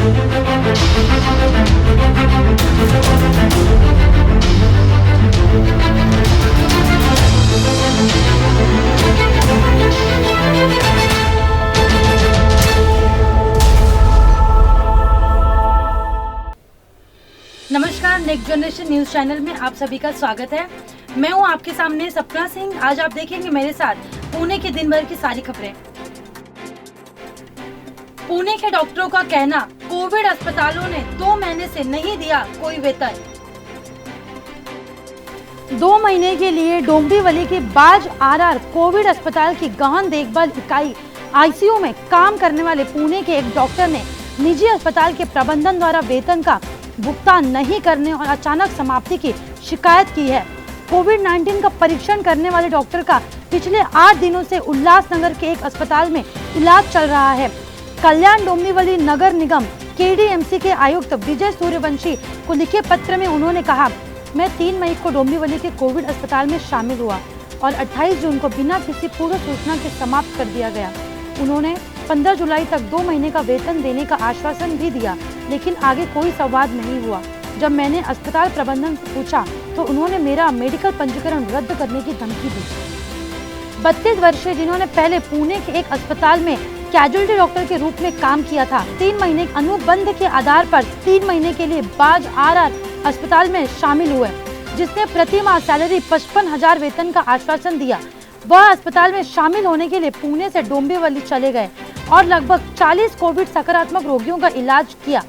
नमस्कार, next generation news channel में आप सभी का स्वागत है। मैं हूं आपके सामने सपना सिंह। आज आप देखेंगे मेरे साथ पुणे के दिन भर की सारी खबरें। पुणे के डॉक्टरों का कहना, कोविड अस्पतालों ने 2 महीने से नहीं दिया कोई वेतन। 2 महीने के लिए डोंबिवली के बाज आरआर कोविड अस्पताल की गहन देखभाल इकाई आईसीयू में काम करने वाले पुणे के एक डॉक्टर ने निजी अस्पताल के प्रबंधन द्वारा वेतन का भुगतान नहीं करने और अचानक समाप्ति की शिकायत की है। कोविड-19 का परीक्षण करने वाले डॉक्टर का पिछले 8 दिनों से उल्लासनगर के एक अस्पताल में इलाज चल रहा है। कल्याण डोंबिवली नगर निगम केडीएमसी के आयुक्त विजय सूर्यवंशी को लिखे पत्र में उन्होंने कहा, मैं 3 मई को डोंबिवली के कोविड अस्पताल में शामिल हुआ और 28 जून को बिना किसी पूर्व सूचना के समाप्त कर दिया गया। उन्होंने 15 जुलाई तक 2 महीने का वेतन देने का आश्वासन भी दिया, लेकिन आगे कोई संवाद नहीं हुआ। जब मैंने अस्पताल प्रबंधन से पूछा तो उन्होंने मेरा मेडिकल पंजीकरण रद्द करने की धमकी दी। 32 वर्षीय जिन्होंने पहले पुणे के एक अस्पताल में कैजुअलिटी डॉक्टर के रूप में काम किया था, 3 महीने अनुबंध के आधार पर 3 महीने के लिए बाज आरआर अस्पताल में शामिल हुए, जिसने प्रति माह सैलरी 55,000 वेतन का आश्वासन दिया। वह अस्पताल में शामिल होने के लिए पुणे से डोंबिवली चले गए और लगभग 40 कोविड सकारात्मक रोगियों का इलाज किया।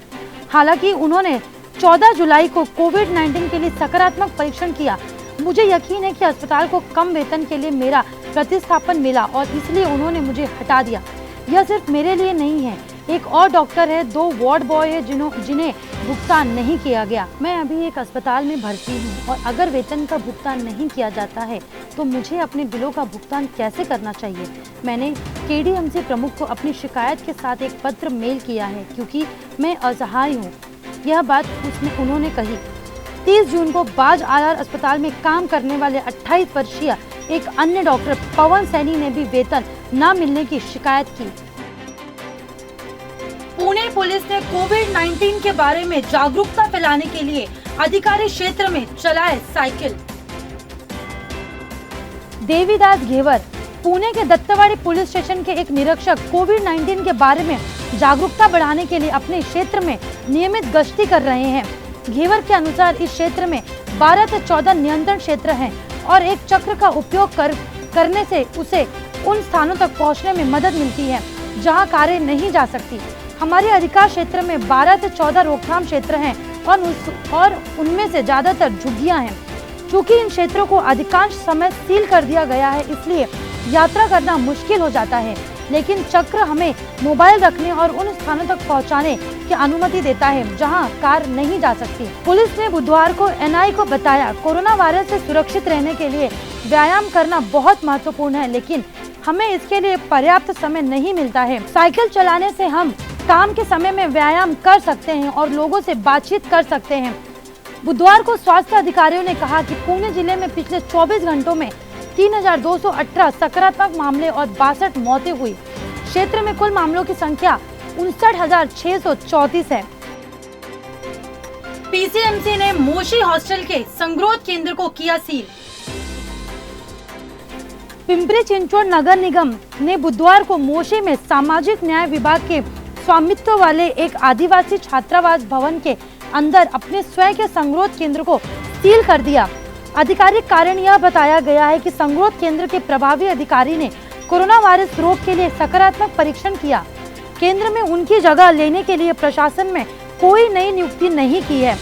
हालांकि उन्होंने 14 जुलाई को कोविड-19 के लिए सकारात्मक परीक्षण किया। मुझे यकीन है कि अस्पताल को कम वेतन के लिए मेरा प्रतिस्थापन मिला और इसलिए उन्होंने मुझे हटा दिया। यह सिर्फ मेरे लिए नहीं है, एक और डॉक्टर है, 2 वार्ड बॉय है जिन्हें भुगतान नहीं किया गया। मैं अभी एक अस्पताल में भर्ती हूँ और अगर वेतन का भुगतान नहीं किया जाता है तो मुझे अपने बिलों का भुगतान कैसे करना चाहिए। मैंने केडीएमसी प्रमुख को अपनी शिकायत के साथ एक पत्र मेल किया है क्योंकि मैं असहाय हूँ। यह बात उन्होंने कही। 30 जून को बाज आरआर अस्पताल में काम करने वाले 28 वर्षीय एक अन्य डॉक्टर पवन सैनी ने भी वेतन न मिलने की शिकायत की। पुणे पुलिस ने कोविड-19 के बारे में जागरूकता फैलाने के लिए अधिकारी क्षेत्र में चलाए साइकिल। देवीदास घेवर, पुणे के दत्तवाड़ी पुलिस स्टेशन के एक निरीक्षक कोविड-19 के बारे में जागरूकता बढ़ाने के लिए अपने क्षेत्र में नियमित गश्ती कर रहे हैं। घेवर के अनुसार इस क्षेत्र में 12 से 14 नियंत्रण क्षेत्र हैं और एक चक्र का उपयोग करने से उसे उन स्थानों तक पहुंचने में मदद मिलती है जहां कारें नहीं जा सकती। हमारे अधिकार क्षेत्र में 12 से 14 रोकथाम क्षेत्र हैं और उनमें से ज्यादातर झुग्गियां हैं। चूँकि इन क्षेत्रों को अधिकांश समय सील कर दिया गया है, इसलिए यात्रा करना मुश्किल हो जाता है, लेकिन चक्र हमें मोबाइल रखने और उन स्थानों तक पहुंचाने की अनुमति देता है जहां कार नहीं जा सकती। पुलिस ने बुधवार को एनआई को बताया, कोरोना वायरस से सुरक्षित रहने के लिए व्यायाम करना बहुत महत्वपूर्ण है, लेकिन हमें इसके लिए पर्याप्त समय नहीं मिलता है। साइकिल चलाने से हम काम के समय में व्यायाम कर सकते हैं और लोगों से बातचीत कर सकते हैं। बुधवार को स्वास्थ्य अधिकारियों ने कहा कि पुणे जिले में पिछले 24 घंटों में 3,218 सकारात्मक मामले और 62 मौतें हुई। क्षेत्र में कुल मामलों की संख्या 59,634 है। पीसीएमसी ने मोशी हॉस्टल के संगरोध केंद्र को किया सील। पिंपरी चिंचवड नगर निगम ने बुधवार को मोशी में सामाजिक न्याय विभाग के स्वामित्व वाले एक आदिवासी छात्रावास भवन के अंदर अपने स्वयं के संगरोध केंद्र को सील कर दिया। आधिकारिक कारण यह बताया गया है कि संगरोध केंद्र के प्रभावी अधिकारी ने कोरोना वायरस रोग के लिए सकारात्मक परीक्षण किया। केंद्र में उनकी जगह लेने के लिए प्रशासन में कोई नई नियुक्ति नहीं की है।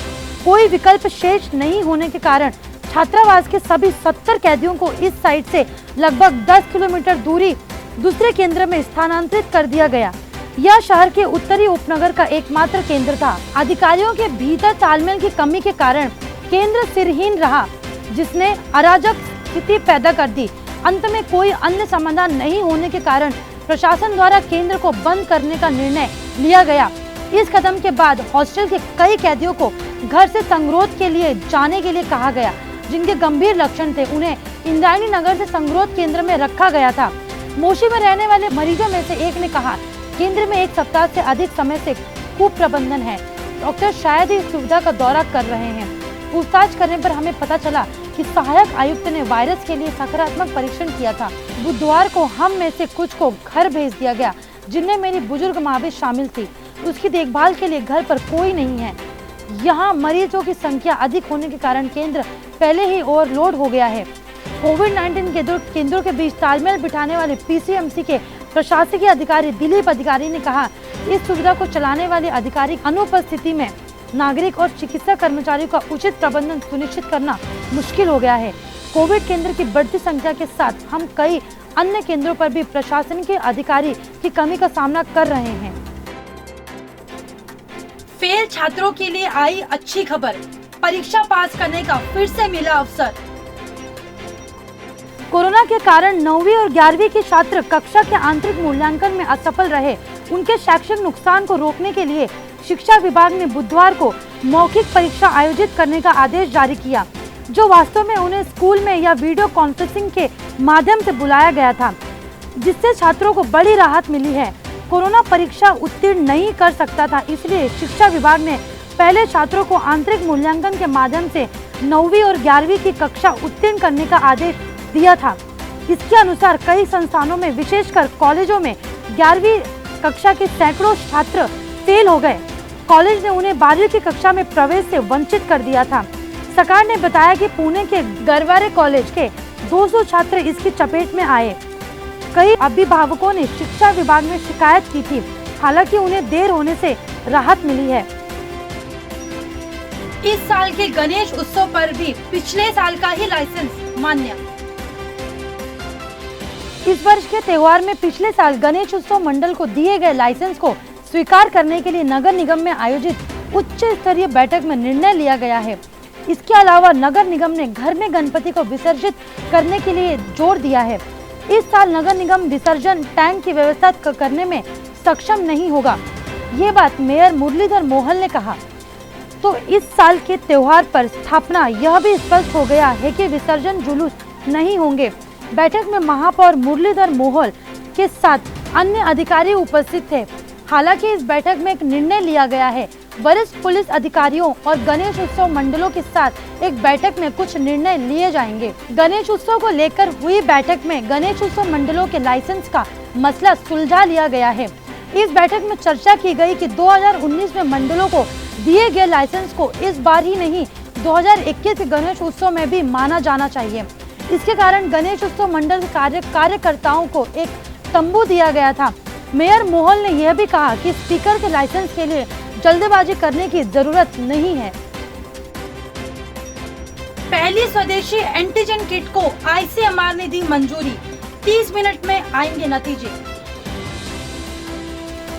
कोई विकल्प शेष नहीं होने के कारण छात्रावास के सभी 70 कैदियों को इस साइट से लगभग 10 किलोमीटर दूरी दूसरे केंद्र में स्थानांतरित कर दिया गया। यह शहर के उत्तरी उपनगर का एकमात्र केंद्र था। अधिकारियों के भीतर तालमेल की कमी के कारण केंद्र सिरहीन रहा, जिसने अराजक स्थिति पैदा कर दी। अंत में कोई अन्य समाधान नहीं होने के कारण प्रशासन द्वारा केंद्र को बंद करने का निर्णय लिया गया। इस कदम के बाद हॉस्टल के कई कैदियों को घर से संगरोध के लिए जाने के लिए कहा गया, जिनके गंभीर लक्षण थे। उन्हें इंद्रायणी नगर से संगरोध केंद्र में रखा गया था। मोशी में रहने वाले मरीजों में से एक ने कहा, केंद्र में 1 सप्ताह से अधिक समय से कुप्रबंधन है। डॉक्टर शायद ही इस सुविधा का दौरा कर रहे हैं। पूछताछ करने पर हमें पता चला कि सहायक आयुक्त ने वायरस के लिए सकारात्मक परीक्षण किया था। बुधवार को हम में से कुछ को घर भेज दिया गया, जिनमें मेरी बुजुर्ग माँ भी शामिल थी। उसकी देखभाल के लिए घर पर कोई नहीं है। यहाँ मरीजों की संख्या अधिक होने के कारण केंद्र पहले ही ओवरलोड हो गया है। कोविड-19 के केंद्रों के बीच तालमेल बिठाने वाले पीसीएमसी के प्रशासकीय अधिकारी दिलीप अधिकारी ने कहा, इस सुविधा को चलाने वाले अधिकारी अनुपस्थिति में नागरिक और चिकित्सा कर्मचारियों का उचित प्रबंधन सुनिश्चित करना मुश्किल हो गया है। कोविड केंद्र की बढ़ती संख्या के साथ हम कई अन्य केंद्रों पर भी प्रशासन के अधिकारी की कमी का सामना कर रहे हैं। फेल छात्रों के लिए आई अच्छी खबर, परीक्षा पास करने का फिर से मिला अवसर। कोरोना के कारण 9वीं और 11वीं के छात्र कक्षा के आंतरिक मूल्यांकन में असफल रहे। उनके शैक्षिक नुकसान को रोकने के लिए शिक्षा विभाग ने बुधवार को मौखिक परीक्षा आयोजित करने का आदेश जारी किया, जो वास्तव में उन्हें स्कूल में या वीडियो कॉन्फ्रेंसिंग के माध्यम से बुलाया गया था, जिससे छात्रों को बड़ी राहत मिली है। कोरोना परीक्षा उत्तीर्ण नहीं कर सकता था, इसलिए शिक्षा विभाग ने पहले छात्रों को आंतरिक मूल्यांकन के माध्यम से 9वीं और 11वीं की कक्षा उत्तीर्ण करने का आदेश दिया था। इसके अनुसार कई संस्थानों में, विशेषकर कॉलेजों में 11वीं कक्षा के सैकड़ों छात्र फेल हो गए। कॉलेज ने उन्हें 12वीं की कक्षा में प्रवेश से वंचित कर दिया था। सरकार ने बताया कि पुणे के गरवारे कॉलेज के 200 छात्र इसकी चपेट में आए। कई अभिभावकों ने शिक्षा विभाग में शिकायत की थी, हालांकि उन्हें देर होने से राहत मिली है। इस साल के गणेश उत्सव पर भी पिछले साल का ही लाइसेंस मान्य। इस वर्ष के त्योहार में पिछले साल गणेश उत्सव मंडल को दिए गए लाइसेंस को स्वीकार करने के लिए नगर निगम में आयोजित उच्च स्तरीय बैठक में निर्णय लिया गया है। इसके अलावा नगर निगम ने घर में गणपति को विसर्जित करने के लिए जोर दिया है। इस साल नगर निगम विसर्जन टैंक की व्यवस्था करने में सक्षम नहीं होगा। ये बात मेयर मुरलीधर मोहल ने कहा। तो इस साल के त्योहार पर स्थापना यह भी स्पष्ट हो गया है कि विसर्जन जुलूस नहीं होंगे। बैठक में महापौर मुरलीधर मोहल के साथ अन्य अधिकारी उपस्थित थे। हालांकि इस बैठक में एक निर्णय लिया गया है। वरिष्ठ पुलिस अधिकारियों और गणेश उत्सव मंडलों के साथ एक बैठक में कुछ निर्णय लिए जाएंगे। गणेश उत्सव को लेकर हुई बैठक में गणेश उत्सव मंडलों के लाइसेंस का मसला सुलझा लिया गया है। इस बैठक में चर्चा की गई कि 2019 में मंडलों को दिए गए लाइसेंस को इस बार ही नहीं 2021 के गणेश उत्सव में भी माना जाना चाहिए। इसके कारण गणेश उत्सव मंडल कार्यकर्ताओं को एक तंबू दिया गया था। मेयर मोहल ने यह भी कहा कि स्पीकर के लाइसेंस के लिए जल्दबाजी करने की जरूरत नहीं है। पहली स्वदेशी एंटीजन किट को आईसीएमआर ने दी मंजूरी, 30 मिनट में आएंगे नतीजे।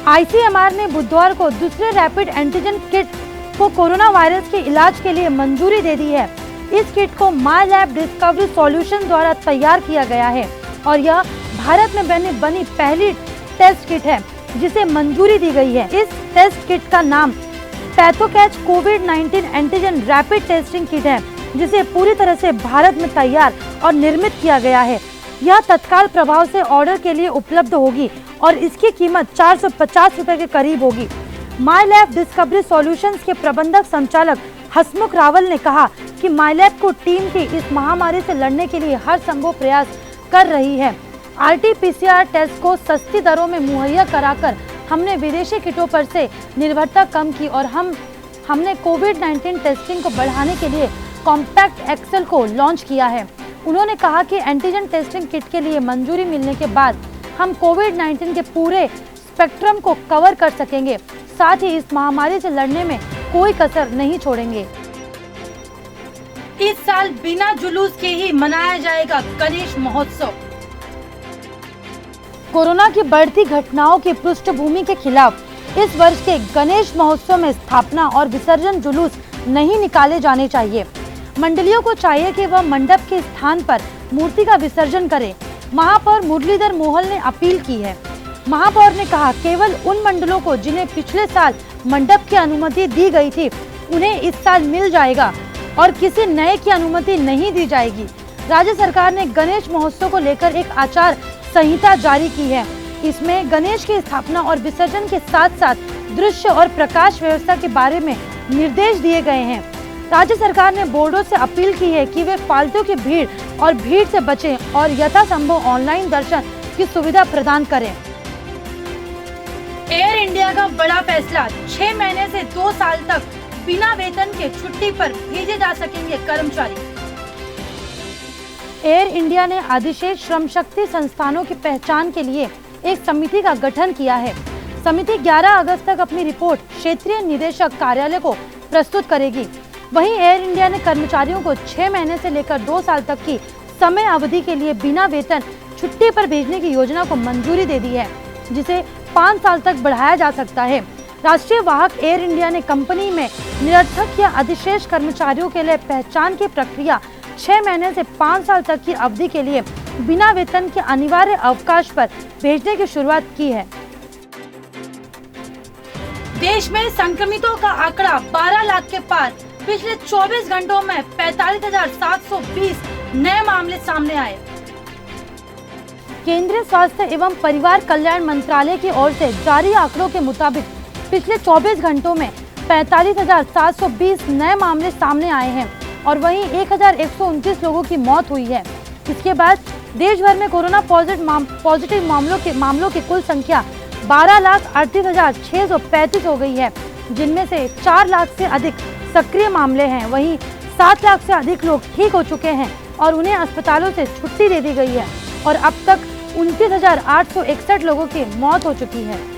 आईसीएमआर ने बुधवार को दूसरे रैपिड एंटीजन किट को कोरोना वायरस के इलाज के लिए मंजूरी दे दी है। इस किट को माई लैब डिस्कवरी सॉल्यूशन द्वारा तैयार किया गया है और यह भारत में बनी पहली टेस्ट किट है जिसे मंजूरी दी गई है। इस टेस्ट किट का नाम पैथोकैच कोविड-19 एंटीजन रैपिड टेस्टिंग किट है, जिसे पूरी तरह से भारत में तैयार और निर्मित किया गया है। यह तत्काल प्रभाव से ऑर्डर के लिए उपलब्ध होगी और इसकी कीमत 450 रुपए के करीब होगी। माई लैब डिस्कवरी सॉल्यूशंस के प्रबंधक संचालक हसमुख रावल ने कहा कि माई लैब को टीम की इस महामारी से लड़ने के लिए हर संभव प्रयास कर रही है। RT-PCR टेस्ट को सस्ती दरों में मुहैया कराकर हमने विदेशी किटों पर से निर्भरता कम की और हमने कोविड-19 टेस्टिंग को बढ़ाने के लिए कॉम्पैक्ट एक्सेल को लॉन्च किया है। उन्होंने कहा कि एंटीजन टेस्टिंग किट के लिए मंजूरी मिलने के बाद हम कोविड-19 के पूरे स्पेक्ट्रम को कवर कर सकेंगे, साथ ही इस महामारी से लड़ने में कोई कसर नहीं छोड़ेंगे। इस साल बिना जुलूस के ही मनाया जाएगा गणेश महोत्सव। कोरोना की बढ़ती घटनाओं की पृष्ठभूमि के खिलाफ इस वर्ष के गणेश महोत्सव में स्थापना और विसर्जन जुलूस नहीं निकाले जाने चाहिए। मंडलियों को चाहिए कि वह मंडप के स्थान पर मूर्ति का विसर्जन करें। महापौर मुरलीधर मोहल ने अपील की है। महापौर ने कहा, केवल उन मंडलों को जिन्हें पिछले साल मंडप की अनुमति दी गई थी उन्हें इस साल मिल जाएगा और किसी नए की अनुमति नहीं दी जाएगी। राज्य सरकार ने गणेश महोत्सव को लेकर एक आचार संहिता जारी की है। इसमें गणेश की स्थापना और विसर्जन के साथ साथ दृश्य और प्रकाश व्यवस्था के बारे में निर्देश दिए गए हैं। राज्य सरकार ने बोर्डों से अपील की है कि वे फालतू की भीड़ से बचें और यथासंभव ऑनलाइन दर्शन की सुविधा प्रदान करें। एयर इंडिया का बड़ा फैसला, 6 महीने से 2 साल तक बिना वेतन के छुट्टी पर भेजे जा सकेंगे कर्मचारी। एयर इंडिया ने अधिशेष श्रम शक्ति संस्थानों की पहचान के लिए एक समिति का गठन किया है। समिति 11 अगस्त तक अपनी रिपोर्ट क्षेत्रीय निदेशक कार्यालय को प्रस्तुत करेगी। वहीं एयर इंडिया ने कर्मचारियों को 6 महीने से लेकर 2 साल तक की समय अवधि के लिए बिना वेतन छुट्टी पर भेजने की योजना को मंजूरी दे दी है, जिसे 5 साल तक बढ़ाया जा सकता है। राष्ट्रीय वाहक एयर इंडिया ने कंपनी में निरर्थक या अधिशेष कर्मचारियों के लिए पहचान की प्रक्रिया 6 महीने से 5 साल तक की अवधि के लिए बिना वेतन के अनिवार्य अवकाश पर भेजने की शुरुआत की है। देश में संक्रमितों का आंकड़ा 12 लाख के पार। पिछले 24 घंटों में 45,720 नए मामले सामने आए। केंद्रीय स्वास्थ्य एवं परिवार कल्याण मंत्रालय की ओर से जारी आंकड़ों के मुताबिक पिछले 24 घंटों में 45,720 नए मामले सामने आए हैं और वहीं 1,129 लोगों की मौत हुई है। इसके बाद देश भर में कोरोना पॉजिटिव मामलों की कुल संख्या 12,38,635 हो गई है, जिनमें से 4 लाख से अधिक सक्रिय मामले हैं। वहीं 7 लाख से अधिक लोग ठीक हो चुके हैं और उन्हें अस्पतालों से छुट्टी दे दी गई है और अब तक 29,861 लोगों की मौत हो चुकी है।